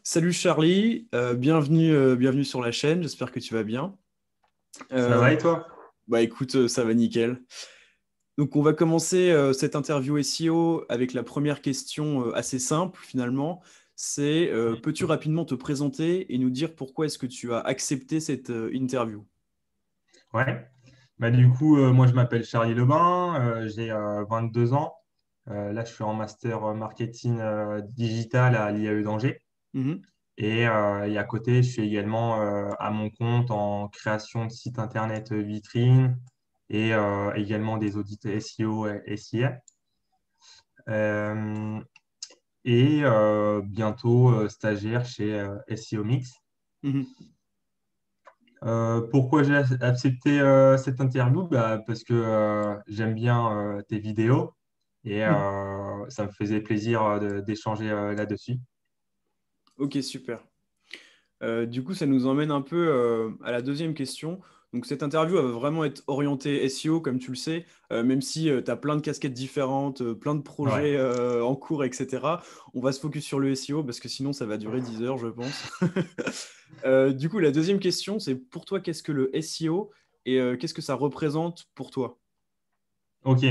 Salut Charlie, bienvenue sur la chaîne, j'espère que tu vas bien. Ça Euh, va et toi? Bah écoute, ça va nickel. Donc on va commencer cette interview SEO avec la première question assez simple finalement. C'est peux-tu rapidement te présenter et nous dire pourquoi est-ce que tu as accepté cette interview? Ouais. Moi je m'appelle Charlie Lebin, j'ai 22 ans. Là, je suis en master marketing digital à l'IAE d'Angers. Mhm. Et à côté, je suis également à mon compte en création de sites internet vitrines et également des audits SEO et SIA. Euh, Bientôt stagiaire chez SEO Mix. Mhm. Pourquoi j'ai accepté cette interview? Parce que j'aime bien tes vidéos et Mhm. ça me faisait plaisir d'échanger là-dessus. Ok, super. Du coup, ça nous emmène un peu à la deuxième question. Donc, cette interview elle va vraiment être orientée SEO, comme tu le sais, même si tu as plein de casquettes différentes, plein de Ouais, projets en cours, etc. On va se focus sur le SEO parce que sinon, ça va durer 10 heures, je pense. Du coup, la deuxième question, c'est pour toi, qu'est-ce que le SEO et qu'est-ce que ça représente pour toi? ok.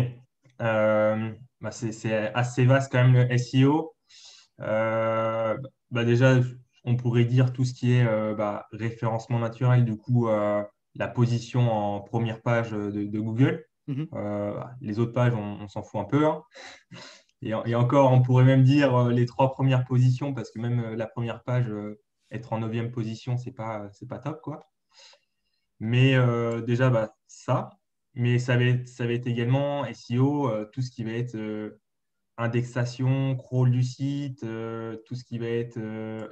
C'est assez vaste quand même le SEO. Euh, Déjà, on pourrait dire tout ce qui est référencement naturel, du coup, la position en première page de Google. Mhm. Les autres pages, on s'en fout un peu, hein. Et encore, on pourrait même dire les trois premières positions, parce que même la première page, être en neuvième position, c'est pas top, quoi. Mais déjà, ça. Mais ça va être également SEO, tout ce qui va être indexation, crawl du site, tout ce qui va être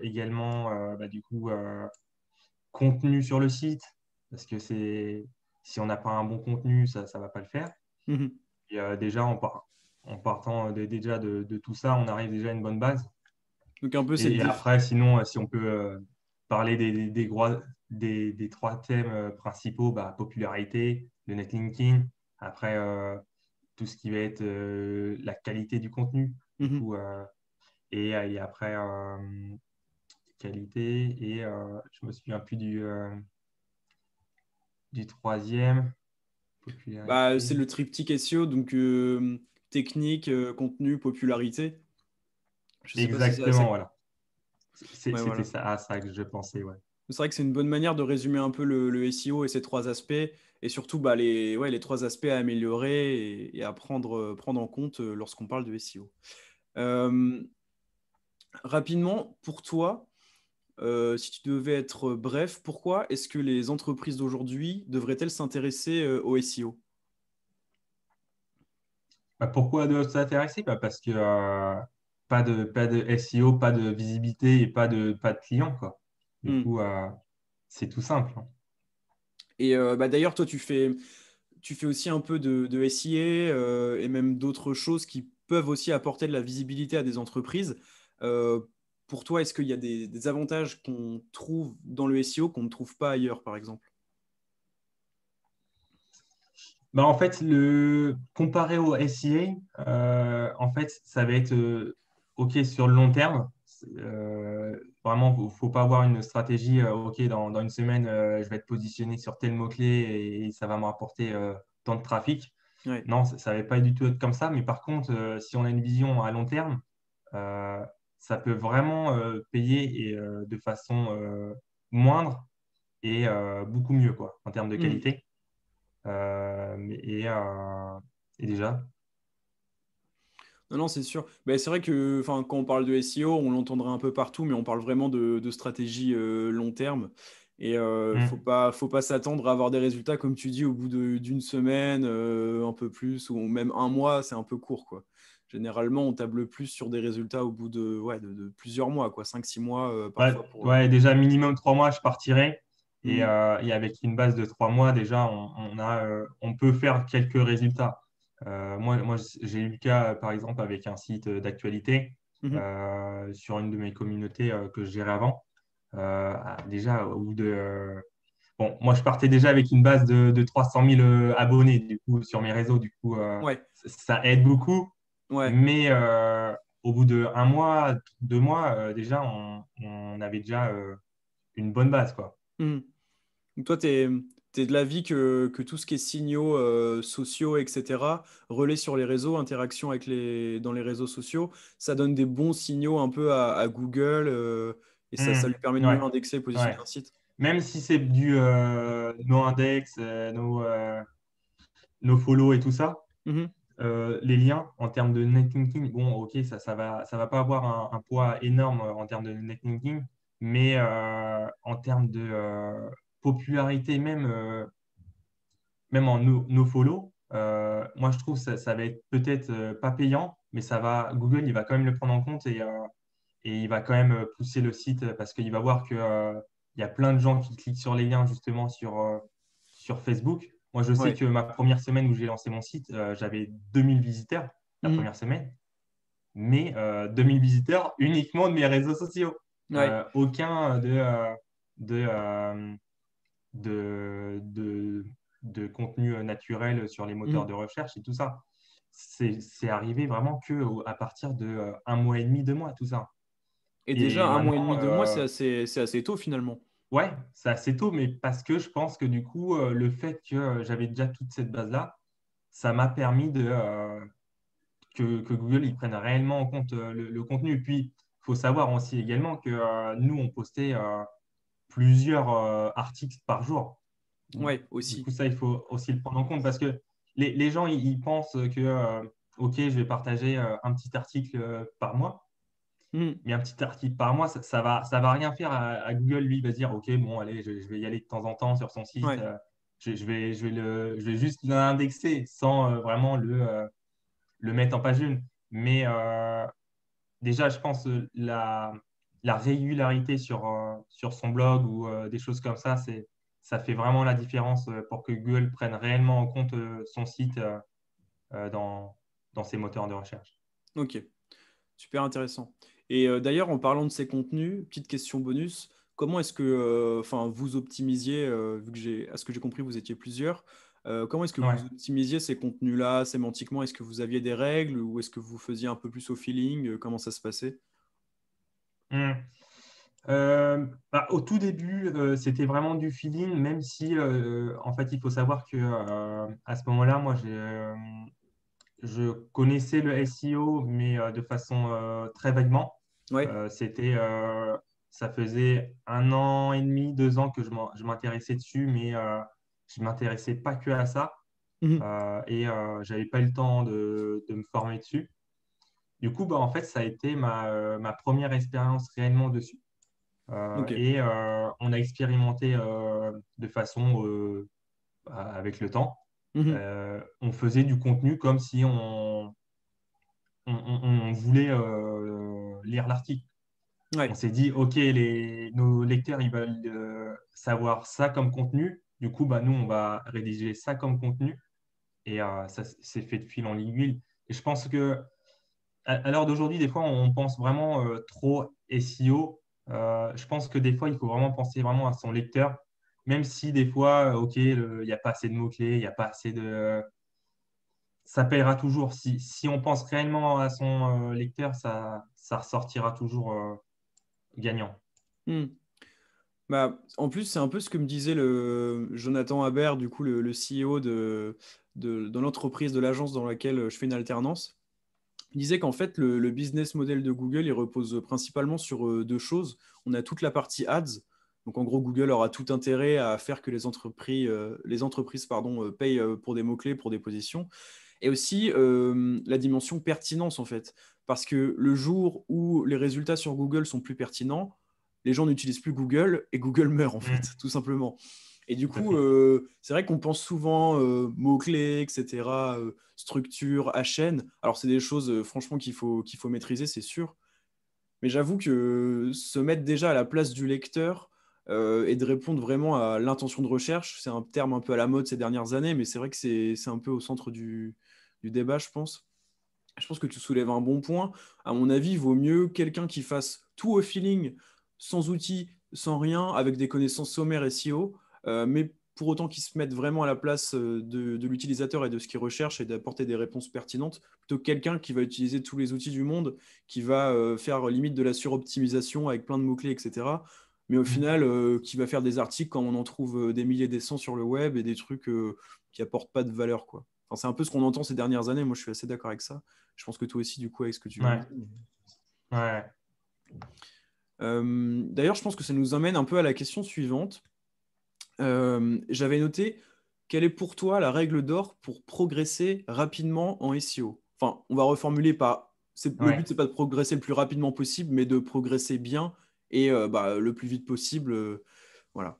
également, contenu sur le site. Parce que si on n'a pas un bon contenu, ça ne va pas le faire. Mhm. Et déjà, en partant déjà de tout ça, on arrive déjà à une bonne base. Donc, un peu cette Et défi. après, sinon, si on peut parler des trois thèmes principaux, popularité, le netlinking, après tout ce qui va être la qualité du contenu, du Mhm. coup, et après qualité, et je me souviens plus du troisième, Bah, c'est popularité. le triptyque SEO, donc technique, contenu, popularité. Je sais pas si ça. Exactement, voilà. Ouais, C'était voilà. ça, à ça que je pensais, ouais. C'est vrai que c'est une bonne manière de résumer un peu le SEO et ses trois aspects, et surtout bah, les trois aspects à améliorer et à prendre en compte lorsqu'on parle de SEO. Euh, Rapidement, pour toi, si tu devais être bref, pourquoi est-ce que les entreprises d'aujourd'hui devraient-elles s'intéresser au SEO? Pourquoi de s'intéresser? Parce que pas de SEO, pas de visibilité et pas de clients, quoi. Du Hmm. coup, c'est tout simple, hein. Et bah, d'ailleurs, toi, tu fais aussi un peu de SIA et même d'autres choses qui peuvent aussi apporter de la visibilité à des entreprises. Euh, pour toi, est-ce qu'il y a des avantages qu'on trouve dans le SEO qu'on ne trouve pas ailleurs, par exemple? En fait, comparé au SEA, en fait, ça va être OK sur le long terme. Vraiment, faut pas avoir une stratégie, OK, dans une semaine, je vais être positionné sur tel mot-clé et ça va me rapporter tant de trafic. Ouais. Non, ça ne va pas du tout être comme ça. Mais par contre, si on a une vision à long terme, euh, ça peut vraiment payer de façon moindre et beaucoup mieux, quoi, en termes de Mhm. qualité. Et déjà, Non, non, c'est sûr. Ben, c'est vrai que enfin, quand on parle de SEO, on l'entendrait un peu partout, mais on parle vraiment de stratégie long terme. Et hmm. faut pas s'attendre à avoir des résultats, comme tu dis, au bout d'une semaine, un peu plus, ou même un mois, c'est un peu court, quoi. Généralement, on table plus sur des résultats au bout de plusieurs mois, quoi, 5, 6 mois, parfois pour. Ouais, déjà minimum 3 mois, je partirai. Hmm. Et avec une base de 3 mois, déjà, on peut faire quelques résultats. Moi, j'ai eu le cas, par exemple, avec un site d'actualité Mhm. sur une de mes communautés que je gérais avant. Déjà, au bout de, bon, moi, je partais déjà avec une base de 300 000 abonnés du coup, sur mes réseaux. Du coup, Ouais, ça aide beaucoup. ouais. Mais au bout de 1 mois, 2 mois, déjà, on avait déjà une bonne base, quoi. Mhm. Donc toi, tu es de l'avis que tout ce qui est signaux sociaux, etc., relais sur les réseaux, interaction dans les réseaux sociaux, ça donne des bons signaux un peu à Google et ça lui permet de mieux Ouais, indexer et positionner ouais. un site. Même si c'est du no index, no follow et tout ça, Mhm. les liens en termes de netlinking, bon, ok, ça va pas avoir un poids énorme en termes de netlinking, mais en termes de popularité, même en no follow, moi je trouve que ça va être peut-être pas payant, mais Google, il va quand même le prendre en compte et il va quand même pousser le site parce qu'il va voir que, il y a plein de gens qui cliquent sur les liens justement sur Facebook. Moi, je sais Ouais. que ma première semaine où j'ai lancé mon site, j'avais 2000 visiteurs la Mhm. première semaine, mais 2000 visiteurs uniquement de mes réseaux sociaux. Ouais. Aucun de, euh, de, de contenu naturel sur les moteurs Mhm. de recherche et tout ça. C'est arrivé vraiment que à partir de 1 mois et demi, 2 mois, tout ça. Et déjà, Et un mois et maintenant, demi, 2 mois, c'est assez tôt finalement. ouais, c'est assez tôt, mais parce que je pense que du coup, le fait que j'avais déjà toute cette base-là, ça m'a permis que Google il prenne réellement en compte le contenu. Et puis, il faut savoir aussi également que nous, on postait plusieurs articles par jour. Ouais, Du aussi. coup, ça, il faut aussi le prendre en compte parce que les gens, ils pensent que, OK, je vais partager un petit article par mois. Mhm. Mais un petit article par mois, ça va rien faire à Google. Lui, il va se dire, OK, bon, allez, je vais y aller de temps en temps sur son site. Ouais. Je vais juste l'indexer sans vraiment le mettre en page une. Mais déjà, je pense la régularité sur son blog ou des choses comme ça, ça fait vraiment la différence pour que Google prenne réellement en compte son site dans ses moteurs de recherche. Ok. Super intéressant. Et d'ailleurs, en parlant de ces contenus, petite question bonus, comment est-ce que enfin, vous optimisiez, vu que à ce que j'ai compris, vous étiez plusieurs, comment est-ce que Ouais. vous optimisiez ces contenus-là sémantiquement? Est-ce que vous aviez des règles ou est-ce que vous faisiez un peu plus au feeling? Comment ça se passait? Hmm. Au tout début, c'était vraiment du feeling, même si en fait, il faut savoir que à ce moment-là, moi, je connaissais le SEO, mais de façon très vaguement. Ouais. Ça faisait 1 an et demi, 2 ans que je m'intéressais dessus, mais je m'intéressais pas que à ça Mhm. et j'avais pas eu le temps de me former dessus. Du coup, en fait, ça a été ma première expérience réellement dessus. Ok. Et on a expérimenté de façon avec le temps. Mhm. On faisait du contenu comme si on voulait lire l'article. On Ouais. s'est dit, OK, nos lecteurs, ils veulent savoir ça comme contenu. Du coup, nous, on va rédiger ça comme contenu. Et ça s'est fait de fil en aiguille. Et je pense que à l'heure d'aujourd'hui, des fois, on pense vraiment trop SEO. Je pense que des fois, il faut vraiment penser vraiment à son lecteur, même si des fois, OK, il n'y a pas assez de mots-clés, il n'y a pas assez de... Ça payera toujours. Si on pense réellement à son lecteur, ça ressortira toujours gagnant. Mhm. Bah, en plus, c'est un peu ce que me disait le Jonathan Habert, du coup, le CEO de l'entreprise, de l'agence dans laquelle je fais une alternance. Il disait qu'en fait, le business model de Google, il repose principalement sur deux choses. On a toute la partie ads. Donc, en gros, Google aura tout intérêt à faire que les entreprises pardon, payent pour des mots-clés, pour des positions. Et aussi la dimension pertinence, en fait. Parce que le jour où les résultats sur Google sont plus pertinents, les gens n'utilisent plus Google et Google meurt, en fait, Mm, tout simplement. Et du tout à coup, fait. c'est vrai qu'on pense souvent mots-clés, etc., structure, chaîne. Alors, c'est des choses, franchement, qu'il faut maîtriser, c'est sûr. Mais j'avoue que se mettre déjà à la place du lecteur et de répondre vraiment à l'intention de recherche, c'est un terme un peu à la mode ces dernières années, mais c'est vrai que c'est un peu au centre du débat, je pense. Je pense que tu soulèves un bon point. À mon avis, il vaut mieux quelqu'un qui fasse tout au feeling, sans outils, sans rien, avec des connaissances sommaires SEO, mais pour autant qu'ils se mettent vraiment à la place de l'utilisateur et de ce qu'il recherche et d'apporter des réponses pertinentes, plutôt que quelqu'un qui va utiliser tous les outils du monde, qui va faire limite de la suroptimisation avec plein de mots-clés, etc. Mais au final, qui va faire des articles quand on en trouve des milliers des cents sur le web et des trucs qui apportent pas de valeur, quoi. Enfin, c'est un peu ce qu'on entend ces dernières années. Moi, je suis assez d'accord avec ça. Je pense que toi aussi, du coup, avec ce que tu viens de Ouais. dire. Ouais. D'ailleurs, je pense que ça nous amène un peu à la question suivante. J'avais noté, quelle est pour toi la règle d'or pour progresser rapidement en SEO? Enfin, on va reformuler par, le but, Ouais. c'est pas de progresser le plus rapidement possible, mais de progresser bien et le plus vite possible. Voilà.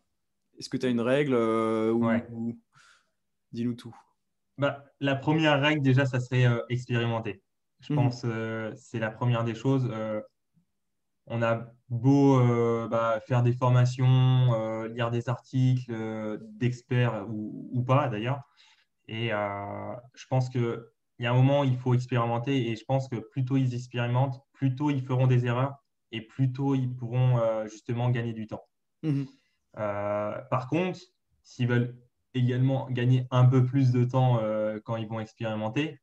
Est-ce que tu as une règle Ouais. dis-nous tout. Bah, la première règle, déjà, ça serait expérimenter. Je Mhm. pense c'est la première des choses. On a beau faire des formations, lire des articles d'experts ou pas d'ailleurs. Et je pense qu'il y a un moment, il faut expérimenter. Et je pense que plus tôt ils expérimentent, plus tôt ils feront des erreurs et plus tôt ils pourront justement gagner du temps. Mhm. Par contre, s'ils veulent également gagner un peu plus de temps quand ils vont expérimenter,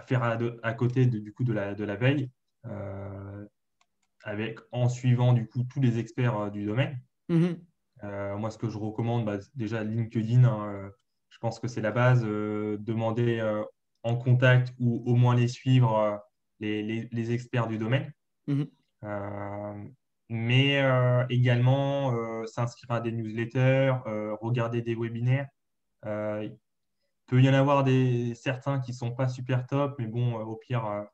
faire à côté du coup de la veille, euh, en suivant du coup tous les experts du domaine. Mhm. Moi, ce que je recommande, déjà LinkedIn, hein, je pense que c'est la base. Demander en contact ou au moins les suivre les experts du domaine. Mhm. Euh, mais également s'inscrire à des newsletters, regarder des webinaires. Il peut y en avoir certains qui ne sont pas super top, mais bon, au pire,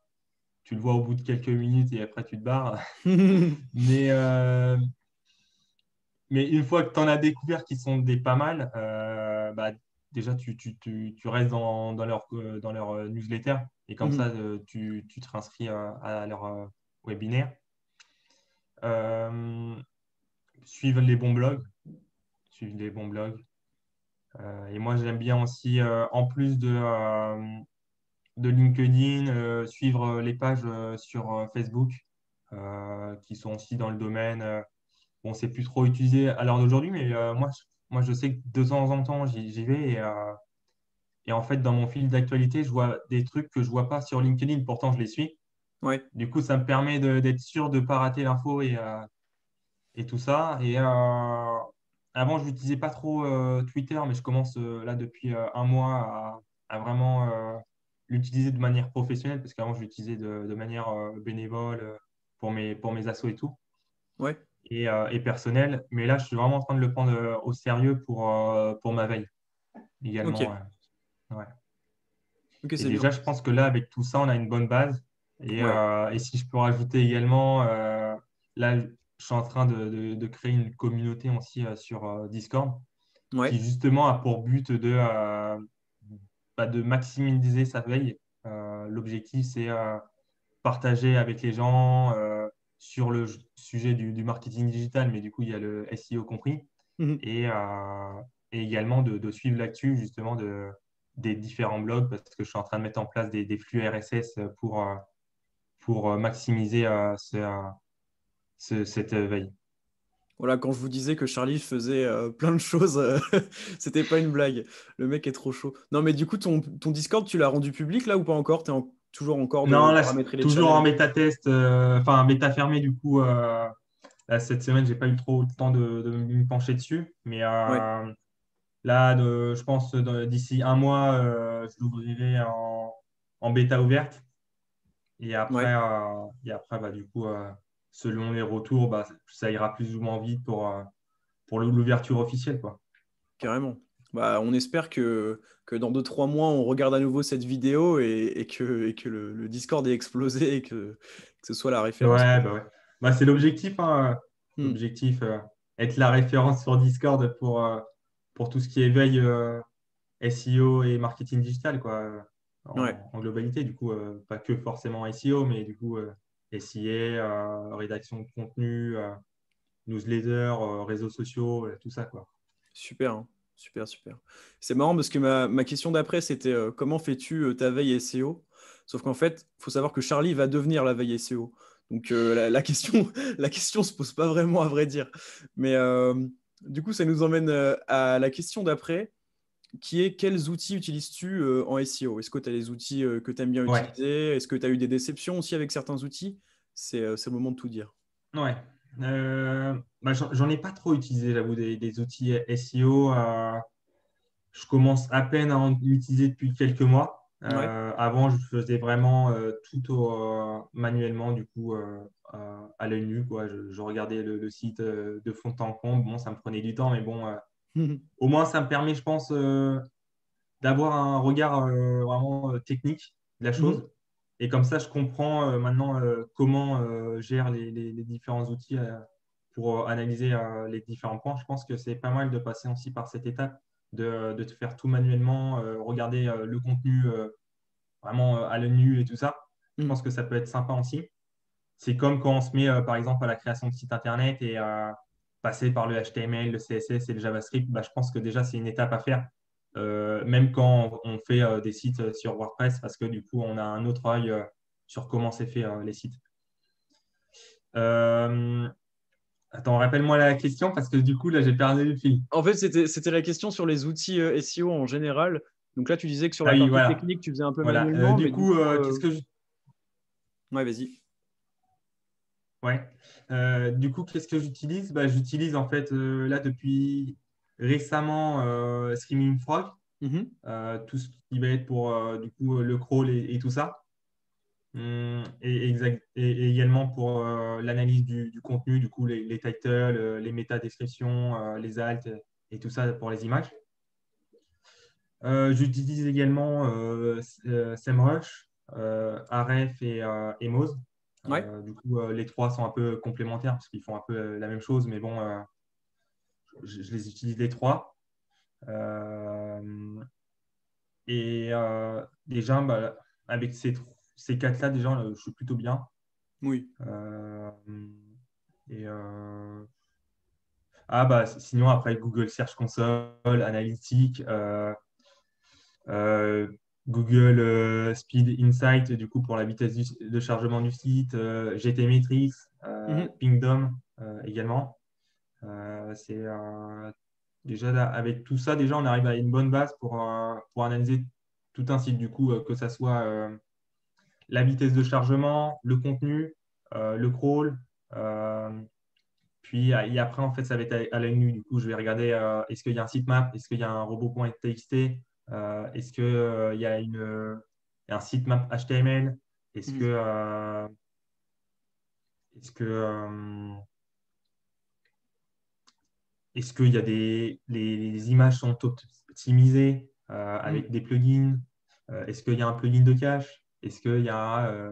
tu le vois au bout de quelques minutes et après tu te barres. Mais, euh, mais une fois que tu en as découvert qui sont des pas mal, déjà tu restes dans leur newsletter et comme ça Mhm. tu te réinscris à leur webinaire. Euh, Suivre les bons blogs. Suivre les bons blogs. Et moi, j'aime bien aussi, en plus de LinkedIn, suivre les pages sur Facebook qui sont aussi dans le domaine. Bon, c'est plus trop utilisé à l'heure d'aujourd'hui, mais moi, je sais que de temps en temps, j'y vais. Et en fait, dans mon fil d'actualité, je vois des trucs que je vois pas sur LinkedIn. Pourtant, je les suis. Ouais. Du coup, ça me permet d'être sûr de ne pas rater l'info et tout ça. Et avant, je n'utilisais pas trop Twitter, mais je commence là depuis un mois à vraiment l'utiliser de manière professionnelle, parce qu'avant, je l'utilisais de manière bénévole pour mes assos et tout, Ouais. et personnelle. Mais là, je suis vraiment en train de le prendre au sérieux pour ma veille Ok. également. Ouais. Ok, Et c'est bien. déjà, je pense que là, avec tout ça, on a une bonne base. Ouais. Et si je peux rajouter également, là, je suis en train de créer une communauté aussi sur Discord qui Ouais. justement a pour but de maximiser sa veille. L'objectif, c'est partager avec les gens sur le sujet du marketing digital, mais du coup, il y a le SEO compris, Mhm. et, et également de suivre l'actu justement des différents blogs parce que je suis en train de mettre en place des flux RSS pour maximiser cette veille. Voilà, quand je vous disais que Charlie faisait plein de choses, c'était pas une blague. Le mec est trop chaud. Non, mais du coup, ton Discord, tu l'as rendu public là ou pas encore? Toujours encore de Non, là, paramétrer les toujours en channels? bêta test, enfin bêta fermée du coup. Là, cette semaine, j'ai pas eu trop le temps de me pencher dessus, mais Ouais, là, je pense d'ici un mois, je l'ouvrirai en bêta ouverte. ouais, Et après du coup, selon les retours, ça ira plus ou moins vite pour l'ouverture officielle, quoi. carrément. Bah, on espère que dans 2 3 mois, on regarde à nouveau cette vidéo et que le Discord ait explosé et que ce soit la référence, Ouais, quoi. bah ouais. C'est l'objectif, hein. Hmm. L'objectif, être la référence sur Discord pour tout ce qui est veille SEO et marketing digital, quoi, Ouais. en globalité. Du coup, pas que forcément SEO, mais du coup, SIA, rédaction de contenu, newsletter, réseaux sociaux, tout ça, quoi. Super, hein. Super, super. C'est marrant parce que ma question d'après, c'était comment fais-tu ta veille SEO? Sauf qu'en fait, il faut savoir que Charlie va devenir la veille SEO. Donc la question la question se pose pas vraiment à vrai dire. Mais Du coup, ça nous emmène à la question d'après, qui est quels outils utilises-tu en SEO? Est-ce que tu as des outils que tu aimes bien Ouais, utiliser? Est-ce que tu as eu des déceptions aussi avec certains outils? C'est le moment de tout dire. ouais. Bah, j'en ai pas trop utilisé, j'avoue, des outils SEO. Je commence à peine à en utiliser depuis quelques mois. Ouais. Avant, je faisais vraiment tout manuellement, du coup, à l'œil nu, quoi. Je regardais le site de fond en comble. Bon, ça me prenait du temps, mais bon, au moins, ça me permet, je pense, d'avoir un regard vraiment technique de la Mhm. chose. Et comme ça, je comprends maintenant comment gèrent les différents outils pour analyser les différents points. Je pense que c'est pas mal de passer aussi par cette étape de te faire tout manuellement, regarder le contenu vraiment à l'œil nu et tout ça. Je Mhm. pense que ça peut être sympa aussi. C'est comme quand on se met, par exemple, à la création de site internet et passer par le HTML, le CSS et le JavaScript. Bah, je pense que déjà, c'est une étape à faire, même quand on fait des sites sur WordPress, parce que du coup, on a un autre œil sur comment c'est fait les sites. Euh, Attends, rappelle-moi la question, parce que du coup, là, j'ai perdu le fil. En fait, c'était la question sur les outils SEO en général. Donc là, tu disais que sur Ah la oui, partie voilà. technique, tu faisais un peu Voilà. manuellement, Du mais du coup, coup, qu'est-ce que je... ouais, vas-y. Ouais. Du coup, qu'est-ce que j'utilise? Bah, j'utilise en fait là depuis récemment Screaming Frog, Mhm. tout ce qui va être pour du coup le crawl et tout ça. Et également pour l'analyse du contenu, du coup les titles, les métadescriptions, les alt et tout ça pour les images. J'utilise également SEMrush, Ahref et Moz. Ouais. Du coup, les trois sont un peu complémentaires parce qu'ils font un peu la même chose, mais bon, je les utilise les trois. Euh, déjà, bah, avec ces quatre-là, déjà, je suis plutôt bien. Oui. Euh, et, bah, sinon, après, Google Search Console, Analytics, euh, Google Speed Insight, du coup, pour la vitesse de chargement du site, GTmetrix, Mhm. Pingdom également. C'est déjà avec tout ça, déjà, on arrive à une bonne base pour analyser tout un site, du coup, que ça soit la vitesse de chargement, le contenu, le crawl. Puis et après, en fait, ça va être à l'œil nu. Du coup, je vais regarder est-ce qu'il y a un sitemap, est-ce qu'il y a un robot.txt, est-ce qu'il y a un sitemap HTML, est-ce que, Mhm. est-ce que, euh, est-ce qu'il y a les images sont optimisées avec Mhm. des plugins, est-ce qu'il y a un plugin de cache, est-ce qu'il y a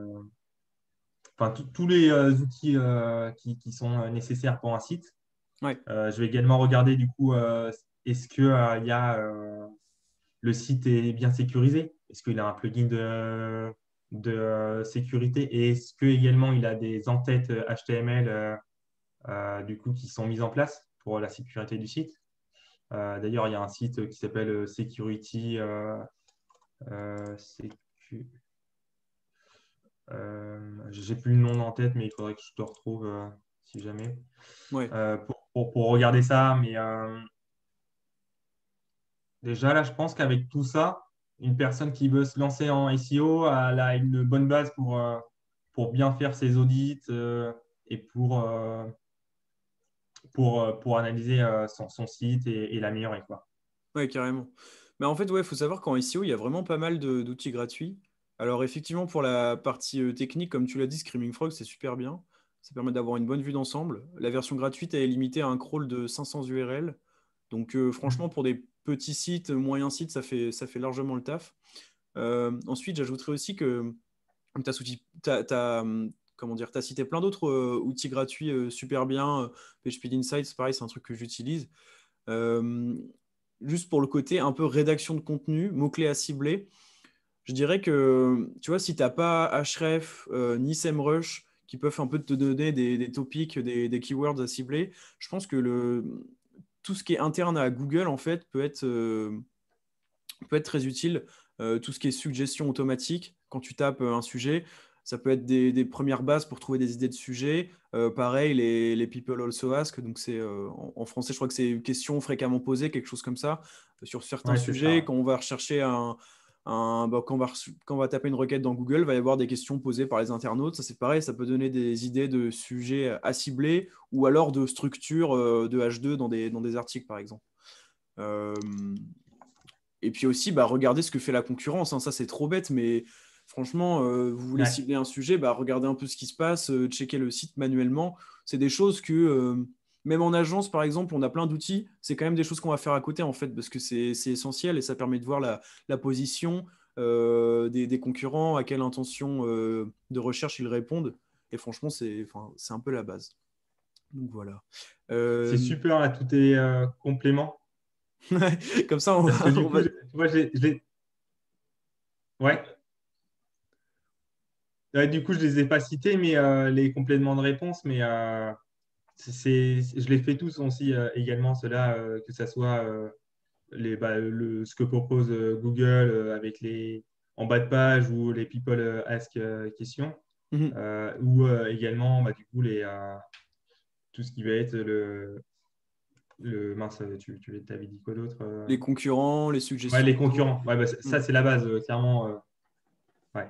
enfin, tous les outils qui sont nécessaires pour un site. Ouais. Je vais également regarder du coup, est-ce que le site est bien sécurisé? Est-ce qu'il a un plugin de sécurité? Et est-ce que également il a des entêtes HTML du coup, qui sont mises en place pour la sécurité du site? D'ailleurs, il y a un site qui s'appelle Security. J'ai plus le nom en tête, mais il faudrait que je te retrouve si jamais Ouais. pour regarder ça. Mais déjà, là, je pense qu'avec tout ça, une personne qui veut se lancer en SEO, elle a une bonne base pour bien faire ses audits et pour analyser son site et l'améliorer, quoi. Ouais, carrément. Mais en fait, ouais, il faut savoir qu'en SEO, il y a vraiment pas mal d'outils gratuits. Alors, effectivement, pour la partie technique, comme tu l'as dit, Screaming Frog, c'est super bien. Ça permet d'avoir une bonne vue d'ensemble. La version gratuite, elle est limitée à un crawl de 500 URL. Donc, franchement, pour des petits sites, moyens sites, ça fait largement le taf. Ensuite, j'ajouterais aussi que comment dire, t'as cité plein d'autres outils gratuits super bien. PageSpeed Insights, pareil, c'est un truc que j'utilise. Euh, Juste pour le côté un peu rédaction de contenu, mots-clés à cibler, je dirais que, tu vois, si tu n'as pas Ahref ni SEMrush qui peuvent un peu te donner des topics, des keywords à cibler, je pense que tout ce qui est interne à Google, en fait, peut être très utile. Tout ce qui est suggestion automatique, quand tu tapes un sujet, Ça peut être des premières bases pour trouver des idées de sujets. Pareil, les people also ask. Donc, c'est en français, je crois que c'est une question fréquemment posée, quelque chose comme ça. Sur certains Ouais, c'est ça. sujets, Ouais. quand on va rechercher quand on va taper une requête dans Google, il va y avoir des questions posées par les internautes. Ça, c'est pareil, ça peut donner des idées de sujets à cibler ou alors de structure de H2 dans des articles, par exemple. Euh, et puis aussi, regarder ce que fait la concurrence. Hein. Ça, c'est trop bête, mais franchement, vous voulez Ouais. cibler un sujet, regardez un peu ce qui se passe, checker le site manuellement. C'est des choses que, même en agence, par exemple, on a plein d'outils. C'est quand même des choses qu'on va faire à côté, en fait, parce que c'est essentiel et ça permet de voir la position des concurrents, à quelle intention de recherche ils répondent. Et franchement, c'est un peu la base. Donc voilà. C'est Euh, super là, tous tes compléments. Comme ça, Parce que du on coup, va... tu vois, ouais. Ouais, du coup, je les ai pas cités, mais les compléments de réponse, mais je les fais tous aussi également, ceux-là, que ce soit ce que propose Google avec les en bas de page ou les people ask questions, Mhm. ou également du coup tout ce qui va être mince, tu avais dit quoi d'autre Les concurrents, les Ouais, suggestions les auto. concurrents. Ouais, bah, ça, Mhm. c'est la base, clairement. Ouais.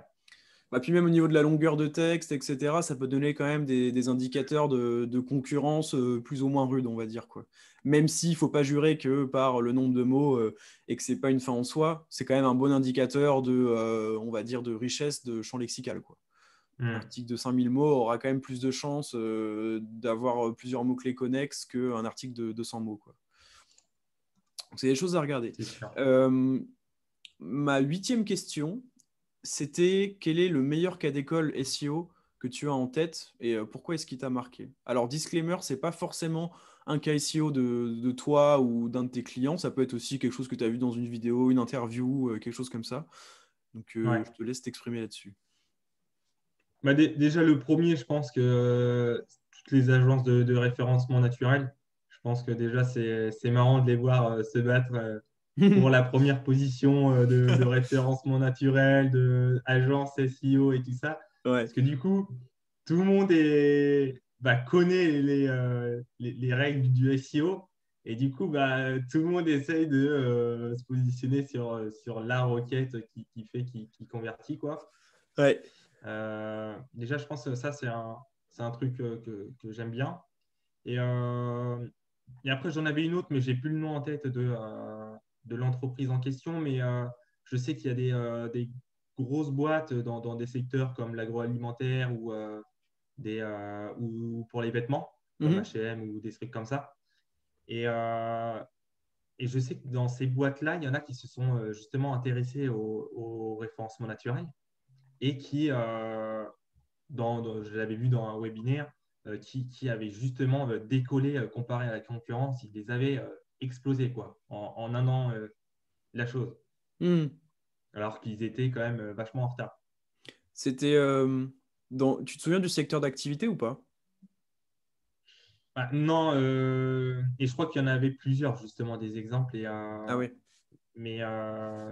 Puis même au niveau de la longueur de texte, etc., ça peut donner quand même des indicateurs de concurrence plus ou moins rudes, on va dire, quoi. Même s'il ne faut pas jurer que par le nombre de mots et que ce n'est pas une fin en soi, c'est quand même un bon indicateur on va dire, de richesse de champ lexical, quoi. Un Hmm. article de 5000 mots aura quand même plus de chances d'avoir plusieurs mots-clés connexes qu'un article de 200 mots, quoi. Donc, c'est des choses à regarder. C'est sûr. Euh, Ma 8e question, c'était quel est le meilleur cas d'école SEO que tu as en tête et pourquoi est-ce qu'il t'a marqué? Alors, disclaimer, c'est pas forcément un cas SEO de toi ou d'un de tes clients, ça peut être aussi quelque chose que tu as vu dans une vidéo, une interview, quelque chose comme ça. Donc, Ouais. je te laisse t'exprimer là-dessus. Bah, déjà, le premier, je pense que toutes les agences de référencement naturel, je pense que déjà, c'est marrant de les voir se battre pour la première position de référencement naturel, de agence SEO et tout ça. Ouais, Parce que du coup, tout le monde connaît les règles du SEO. Et du coup, tout le monde essaye de se positionner sur la requête qui convertit, quoi. ouais. Déjà, je pense que ça, c'est un truc que j'aime bien. Et, et après, j'en avais une autre, mais j'ai plus le nom en tête de l'entreprise en question. Mais je sais qu'il y a des grosses boîtes dans des secteurs comme l'agroalimentaire ou pour les vêtements, comme Mhm. H&M ou des trucs comme ça. Et, euh, et je sais que dans ces boîtes-là, il y en a qui se sont justement intéressés au référencement naturel et qui, je l'avais vu dans un webinaire, qui avait justement décollé comparé à la concurrence. Ils les avaient explosés quoi, en un an, la chose, Mhm. alors qu'ils étaient quand même vachement en retard. C'était Tu te souviens du secteur d'activité ou pas? Non, et je crois qu'il y en avait plusieurs, justement, des exemples. Ah ouais. Mais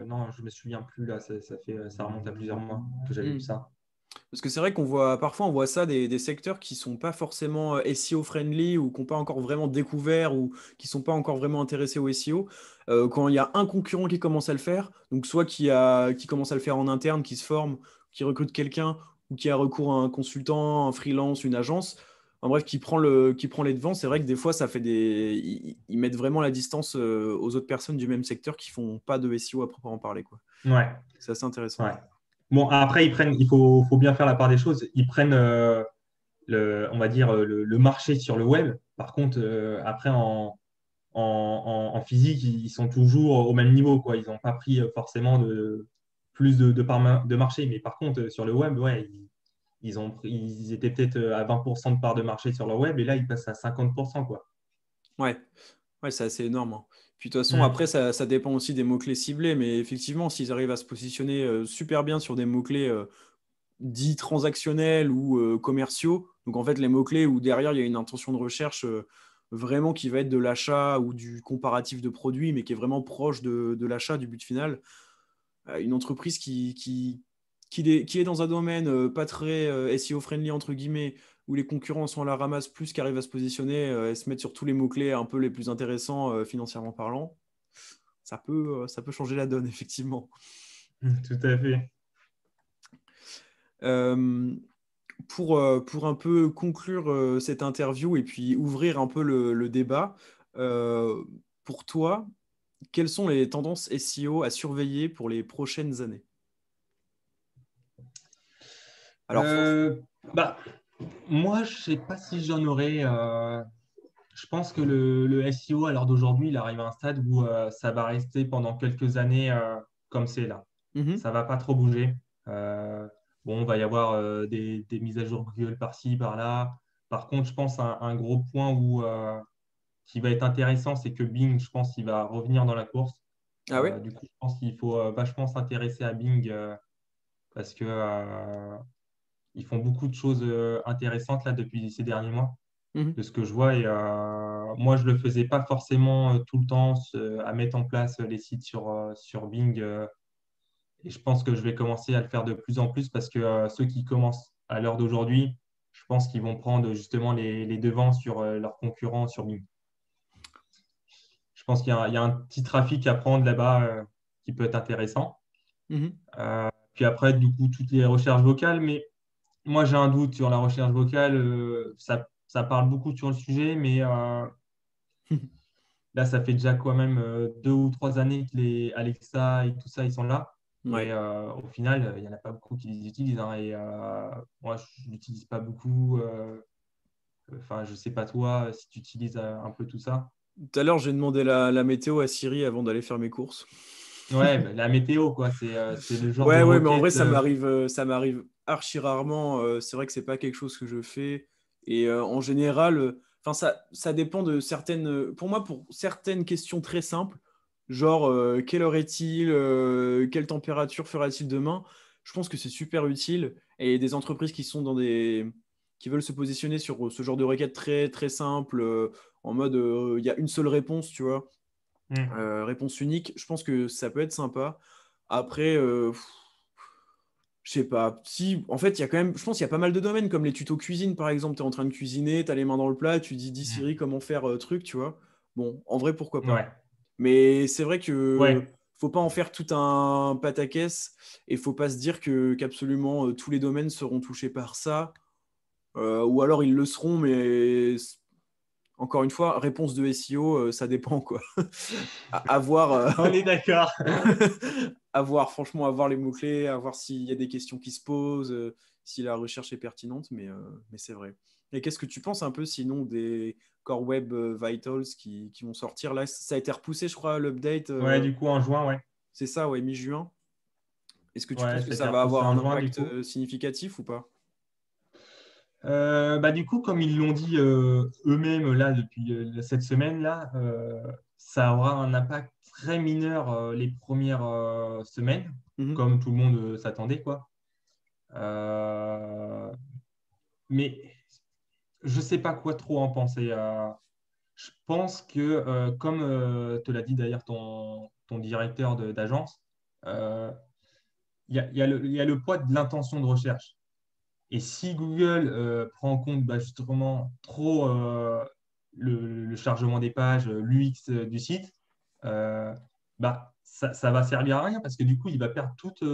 non, je me souviens plus là, ça remonte à plusieurs mois que j'avais vu ça. Parce que c'est vrai qu'on voit parfois on voit ça des secteurs qui sont pas forcément SEO friendly ou qui n'ont pas encore vraiment découvert ou qui sont pas encore vraiment intéressés au SEO. Quand il y a un concurrent qui commence à le faire, donc soit qui commence à le faire en interne, qui se forme, qui recrute quelqu'un ou qui a recours à un consultant, un freelance, une agence, en bref, qui prend les devants, c'est vrai que des fois ça fait ils mettent vraiment la distance aux autres personnes du même secteur qui font pas de SEO à proprement parler, quoi. Ouais, C'est assez intéressant. ouais. Bon, après, il faut bien faire la part des choses. Ils prennent, on va dire, le marché sur le web. Par contre, après, en physique, ils sont toujours au même niveau, quoi. Ils n'ont pas pris forcément plus de part de marché. Mais par contre, sur le web, ouais, ils étaient peut-être à 20% de part de marché sur le web et là, ils passent à 50%, quoi. Ouais. Ouais, c'est assez énorme. Hein. Puis de toute façon, Hmm. après, ça dépend aussi des mots-clés ciblés, mais effectivement, s'ils arrivent à se positionner super bien sur des mots-clés dits transactionnels ou commerciaux, donc en fait, les mots-clés où derrière, il y a une intention de recherche vraiment qui va être de l'achat ou du comparatif de produits, mais qui est vraiment proche de l'achat, du but final, une entreprise qui qui est dans un domaine pas très SEO friendly, entre guillemets, où les concurrents sont à la ramasse, plus qui arrivent à se positionner et se mettre sur tous les mots-clés un peu les plus intéressants financièrement parlant, ça peut changer la donne, effectivement. Tout à fait. Euh, pour un peu conclure cette interview et puis ouvrir un peu le débat, euh, pour toi, quelles sont les tendances SEO à surveiller pour les prochaines années? Alors, Euh, bah, moi, je sais pas si j'en aurais. Je pense que le SEO, à l'heure d'aujourd'hui, il arrive à un stade où ça va rester pendant quelques années comme c'est là. mhm. Ça va pas trop bouger. Euh, bon, il va y avoir des mises à jour Google par-ci, par-là. Par contre, je pense à un gros point qui va être intéressant, c'est que Bing, je pense qu'il va revenir dans la course. Ah ouais? Du coup, je pense qu'il faut vachement s'intéresser à Bing parce que ils font beaucoup de choses intéressantes là depuis ces derniers mois, Mhm. de ce que je vois. Et moi, je le faisais pas forcément tout le temps à mettre en place les sites sur Bing. Et je pense que je vais commencer à le faire de plus en plus parce que ceux qui commencent à l'heure d'aujourd'hui, je pense qu'ils vont prendre justement les devants sur leurs concurrents sur Bing. Je pense qu'il y a un petit trafic à prendre là-bas qui peut être intéressant. Mhm. Puis après, du coup, toutes les recherches vocales. Mais moi, j'ai un doute sur la recherche vocale. Ça parle beaucoup sur le sujet, mais là, ça fait déjà quand même 2 ou 3 années que les Alexa et tout ça, ils sont là. Et Ouais. au final, il n'y en a pas beaucoup qui les utilisent, hein. Et moi, je n'utilise pas beaucoup. Enfin, je sais pas toi si tu utilises un peu tout ça. Tout à l'heure, j'ai demandé la météo à Siri avant d'aller faire mes courses. Ouais, bah, la météo, quoi. C'est le genre de Ouais, ouais, mais en vrai, requête. ça m'arrive archi rarement. C'est vrai que c'est pas quelque chose que je fais. Et en général, enfin, ça dépend de certaines. Pour moi, pour certaines questions très simples, genre quelle heure est-il, quelle température fera-t-il demain, je pense que c'est super utile. Et des entreprises qui veulent se positionner sur ce genre de requête très très simple, en mode il y a une seule réponse, tu vois, Hmm. réponse unique. Je pense que ça peut être sympa. Après, je sais pas. Si, en fait, il y a quand même, je pense qu'il y a pas mal de domaines, comme les tutos cuisine, par exemple. Tu es en train de cuisiner, tu as les mains dans le plat, tu dis Hmm. Siri comment faire truc, tu vois. Bon, en vrai, pourquoi pas. Ouais, Mais c'est vrai que ouais. faut pas en faire tout un pataquès et faut pas se dire que qu'absolument tous les domaines seront touchés par ça. Ou alors ils le seront, mais encore une fois, réponse de SEO, ça dépend quoi. À voir. On est d'accord. À voir, franchement, à voir les mots-clés, à voir s'il y a des questions qui se posent, si la recherche est pertinente, mais c'est vrai. Et qu'est-ce que tu penses un peu sinon des Core Web Vitals qui vont sortir là? Ça a été repoussé, je crois, l'update. Ouais, du coup, en juin, ouais. C'est ça, ouais, mi-juin. Est-ce que tu Ouais, penses que ça a ça été va repoussé avoir un en juin, du impact coup. significatif ou pas? Bah, du coup, comme ils l'ont dit eux-mêmes là depuis cette semaine-là, ça aura un impact très mineur les premières semaines, Mhm. comme tout le monde s'attendait, quoi. Euh, mais je sais pas quoi trop en penser. Je pense que, comme te l'a dit d'ailleurs ton directeur d'agence, euh, il y a le poids de l'intention de recherche. Et si Google prend en compte bah, justement trop le chargement des pages, l'UX du site, euh, bah, ça va servir à rien parce que du coup, il va perdre toute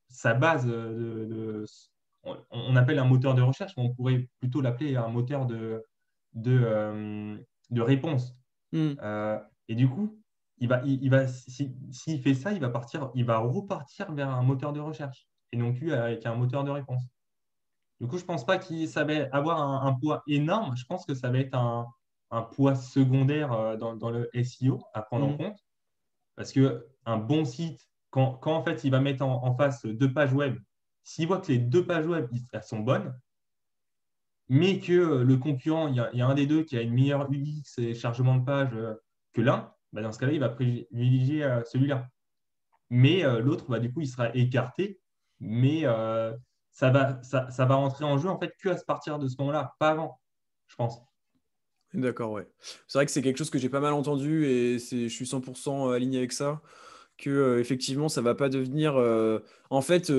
sa base on appelle un moteur de recherche, mais on pourrait plutôt l'appeler un moteur de, euh, de réponse. Mhm. Euh, et du coup, s'il fait ça, il va repartir vers un moteur de recherche et non plus avec un moteur de réponse. Du coup, je pense pas que ça va avoir un poids énorme. Je pense que ça va être un poids secondaire dans le SEO à prendre en Mhm. compte. Parce que un bon site, quand en fait il va mettre en face 2 pages web, s'il voit que les 2 pages web elles sont bonnes, mais que le concurrent, il y a un des deux qui a une meilleure UX et chargement de page que l'un, bah, dans ce cas-là, il va privilégier celui-là. Mais l'autre, bah, du coup, il sera écarté. Mais ça va rentrer en jeu en fait que à partir de ce moment-là, pas avant, je pense. D'accord, ouais. C'est vrai que c'est quelque chose que j'ai pas mal entendu et je suis 100% aligné avec ça. Que effectivement, ça va pas devenir. En fait,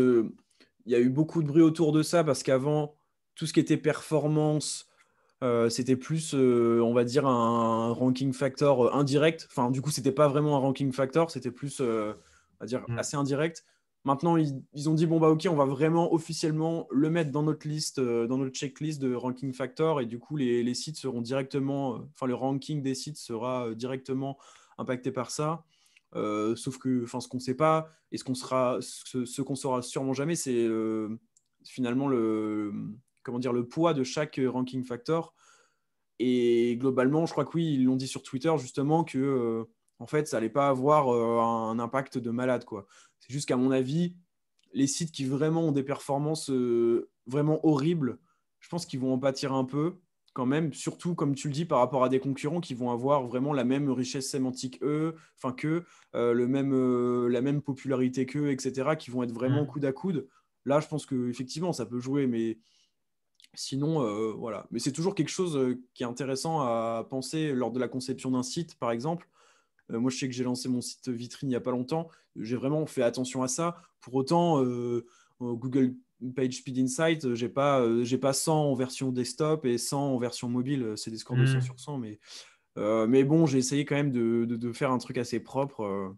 il y a eu beaucoup de bruit autour de ça parce qu'avant, tout ce qui était performance, c'était plus, on va dire, un ranking factor indirect. Enfin, du coup, c'était pas vraiment un ranking factor, c'était plus, on va dire, Mm. assez indirect. Maintenant, ils ont dit, bon, bah, ok, on va vraiment officiellement le mettre dans notre liste, dans notre checklist de ranking factor. Et du coup, les sites seront directement, enfin, le ranking des sites sera directement impacté par ça. Sauf que, enfin, ce qu'on ne sait pas et ce qu'on saura sûrement jamais, c'est finalement comment dire, le poids de chaque ranking factor. Et globalement, je crois que oui, ils l'ont dit sur Twitter justement que en fait, ça allait pas avoir un impact de malade, quoi. C'est juste qu'à mon avis, les sites qui vraiment ont des performances vraiment horribles, je pense qu'ils vont en pâtir un peu quand même, surtout comme tu le dis par rapport à des concurrents qui vont avoir vraiment la même richesse sémantique enfin que la même popularité qu'eux, etc., qui vont être vraiment Mm. coude à coude. Là, je pense que effectivement, ça peut jouer, mais sinon, voilà. Mais c'est toujours quelque chose qui est intéressant à penser lors de la conception d'un site, par exemple. Moi, je sais que j'ai lancé mon site vitrine il n'y a pas longtemps. J'ai vraiment fait attention à ça. Pour autant, Google PageSpeed Insight, j'ai pas 100 en version desktop et 100 en version mobile. C'est des scores de 100 Mm. sur 100. Mais bon, j'ai essayé quand même de faire un truc assez propre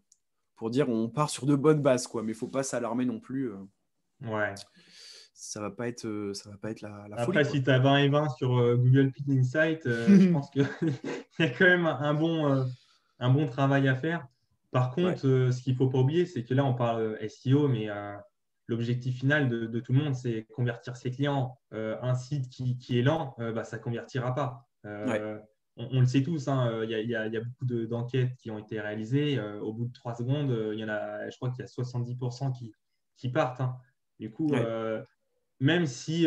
pour dire on part sur de bonnes bases, quoi. Mais il ne faut pas s'alarmer non plus. Ouais. Ça va pas être la folie, Après, quoi. si tu as 20 et 20 sur Google Pit Insight, je pense qu'il y a quand même un bon travail à faire. Par Ouais, contre, ce qu'il ne faut pas oublier, c'est que là, on parle SEO, mais l'objectif final de tout le monde, c'est convertir ses clients. Un site qui est lent, bah, ça ne convertira pas. ouais, On le sait tous, hein, il y a beaucoup d'enquêtes qui ont été réalisées. Au bout de 3 secondes, il y en a, je crois qu'il y a 70% qui partent, hein. Du coup, ouais. même si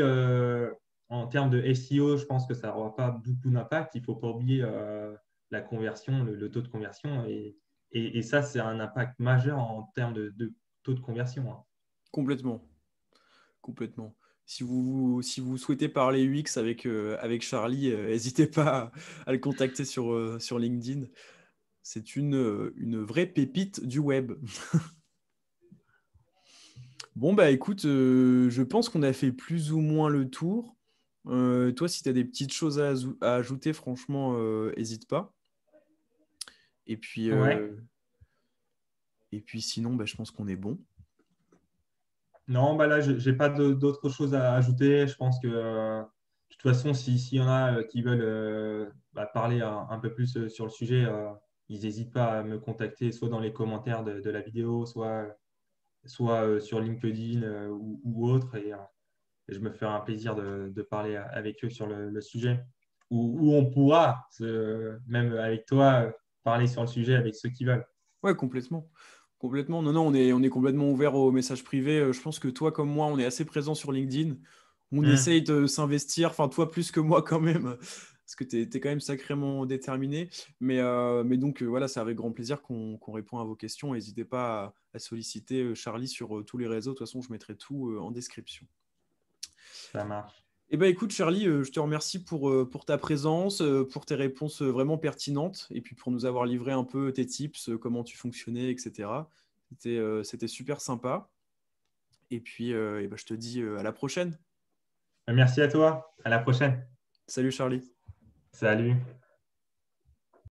en termes de SEO, je pense que ça n'aura pas beaucoup d'impact, il ne faut pas oublier la conversion, le taux de conversion. Et ça, c'est un impact majeur en termes de taux de conversion, hein. Complètement. Complètement. Si vous souhaitez parler UX avec Charlie, n'hésitez pas à le contacter sur LinkedIn. C'est une vraie pépite du web. Bon, bah écoute, je pense qu'on a fait plus ou moins le tour. Toi, si tu as des petites choses à ajouter, franchement, n'hésite pas. Et puis, Ouais. euh, et puis sinon, bah, je pense qu'on est bon. Non, bah là, je n'ai pas d'autres choses à ajouter. Je pense que, de toute façon, s'il y en a qui veulent bah, parler un peu plus sur le sujet, ils n'hésitent pas à me contacter, soit dans les commentaires de la vidéo, soit sur LinkedIn ou autre. Et je me ferai un plaisir de parler avec eux sur le sujet. Ou on pourra, même avec toi, parler sur le sujet avec ceux qui veulent. Ouais, complètement. Complètement. Non, non, on est complètement ouvert aux messages privés. Je pense que toi, comme moi, on est assez présent sur LinkedIn. On Hmm, essaye de s'investir, enfin, toi plus que moi quand même, parce que tu es, quand même sacrément déterminé. Mais donc, voilà, c'est avec grand plaisir qu'on répond à vos questions. N'hésitez pas à solliciter Charlie sur tous les réseaux. De toute façon, je mettrai tout en description. ça marche. Eh ben, écoute, Charlie, je te remercie pour ta présence, pour tes réponses vraiment pertinentes, et puis pour nous avoir livré un peu tes tips, comment tu fonctionnais, etc. C'était super sympa. Et puis, eh ben, je te dis à la prochaine. Merci à toi. À la prochaine. Salut, Charlie. Salut.